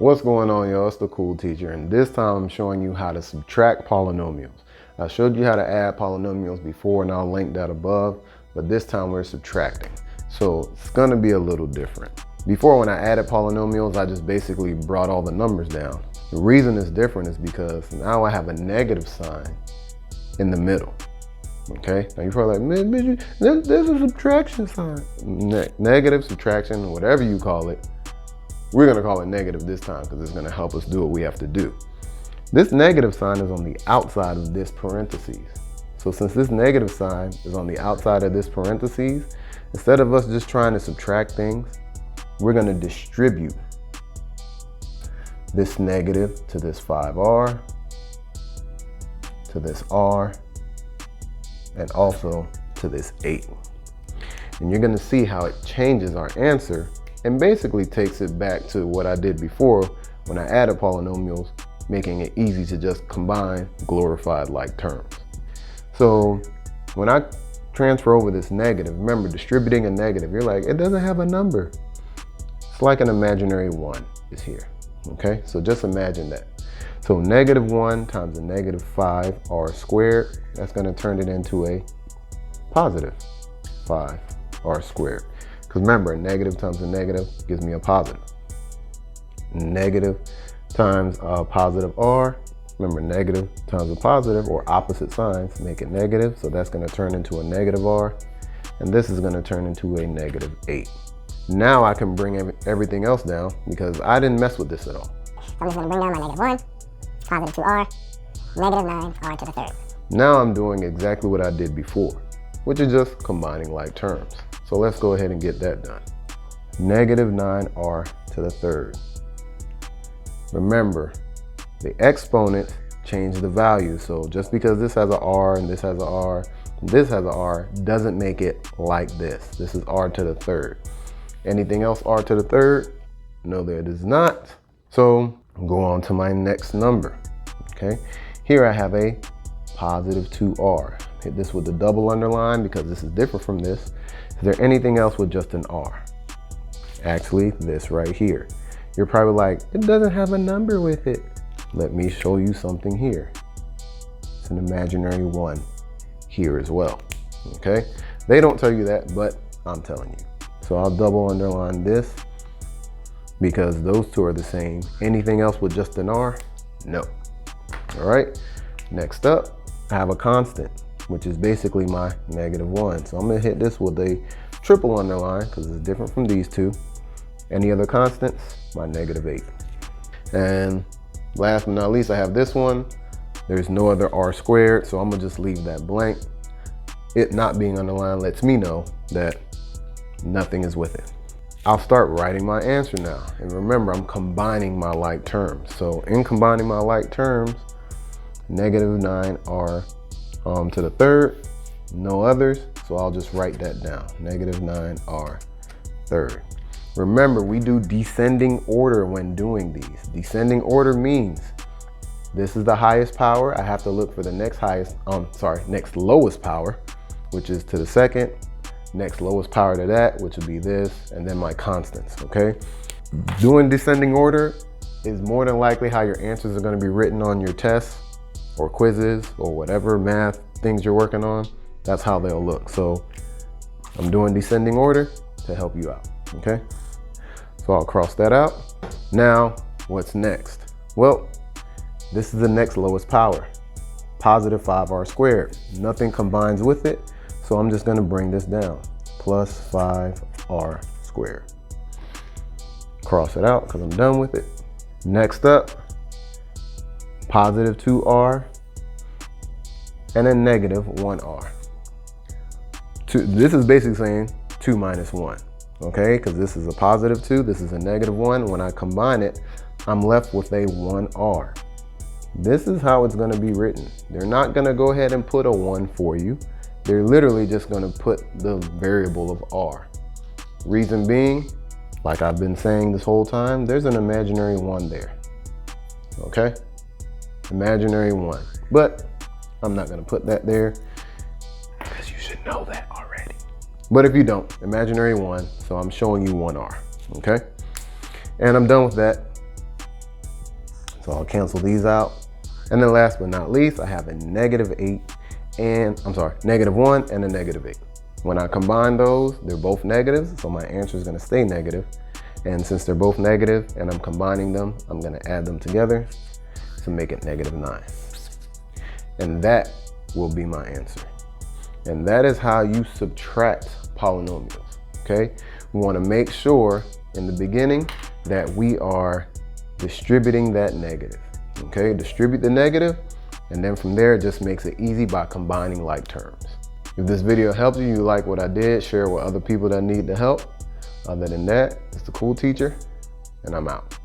What's going on, y'all? It's the Cool Teacher, and this time I'm showing you how to subtract polynomials. I showed you how to add polynomials before, and I'll link that above, but this time we're subtracting. So it's gonna be a little different. Before, when I added polynomials, I just basically brought all the numbers down. The reason it's different is because now I have a negative sign in the middle. Okay, now you're probably like, man, there's a subtraction sign. Negative, subtraction, whatever you call it. We're gonna call it negative this time because it's gonna help us do what we have to do. This negative sign is on the outside of this parentheses. So since this negative sign is on the outside of this parentheses, instead of us just trying to subtract things, we're gonna distribute this negative to this 5r, to this r, and also to this 8. And you're gonna see how it changes our answer and basically takes it back to what I did before when I added polynomials, making it easy to just combine glorified like terms. So when I transfer over this negative, remember distributing a negative, you're like, it doesn't have a number. It's like an imaginary 1 is here, okay? So just imagine that. So -1 times a -5r squared, that's gonna turn it into a positive 5r squared. Because remember, a negative times a negative gives me a positive. Negative times a positive r, remember negative times a positive or opposite signs make it negative, so that's gonna turn into a negative r, and this is gonna turn into a -8. Now I can bring everything else down because I didn't mess with this at all. So I'm just gonna bring down my -1, positive 2r, -9r to the third. Now I'm doing exactly what I did before, which is just combining like terms. So let's go ahead and get that done. -9r to the third. Remember, the exponents change the value. So just because this has a r and this has a r, this has a r, doesn't make it like this. This is r to the third. Anything else r to the third? No, there does not. So go on to my next number, okay? Here I have a positive 2r. Hit this with the double underline because this is different from this. Is there anything else with just an r? Actually, this right here. You're probably like, it doesn't have a number with it. Let me show you something here. It's an imaginary 1 here as well, okay? They don't tell you that, but I'm telling you. So I'll double underline this because those two are the same. Anything else with just an r? No. All right, next up, I have a constant, which is basically my -1. So I'm gonna hit this with a triple underline because it's different from these two. Any other constants? My -8. And last but not least, I have this one. There's no other r squared, so I'm gonna just leave that blank. It not being underlined lets me know that nothing is with it. I'll start writing my answer now. And remember, I'm combining my like terms. So in combining my like terms, -9r to the third, no others, so I'll just write that down, -9r third. Remember, we do descending order when doing these. Descending order means this is the highest power. I have to look for the next next lowest power, which is to the second, next lowest power to that, which would be this, and then my constants, okay? Doing descending order is more than likely how your answers are gonna be written on your tests or quizzes or whatever math things you're working on. That's how they'll look. So I'm doing descending order to help you out, okay? So I'll cross that out. Now, what's next? Well, this is the next lowest power, positive 5r squared. Nothing combines with it, so I'm just gonna bring this down, plus 5r squared. Cross it out because I'm done with it. Next up, positive 2r and a -1r. This is basically saying 2 minus 1, okay? Because this is a positive 2, this is a -1. When I combine it, I'm left with a 1r. This is how it's gonna be written. They're not gonna go ahead and put a 1 for you. They're literally just gonna put the variable of r. Reason being, like I've been saying this whole time, there's an imaginary 1 there, okay? Imaginary 1, but I'm not gonna put that there because you should know that already. But if you don't, imaginary 1, so I'm showing you 1r, okay? And I'm done with that. So I'll cancel these out. And then last but not least, I have a -8 and, -1 and a -8. When I combine those, they're both negatives, so my answer is gonna stay negative. And since they're both negative and I'm combining them, I'm gonna add them together to make it -9. And that will be my answer. And that is how you subtract polynomials, okay? We wanna make sure in the beginning that we are distributing that negative, okay? Distribute the negative, and then from there, it just makes it easy by combining like terms. If this video helped you, you like what I did, share it with other people that need the help. Other than that, it's the Cool Teacher, and I'm out.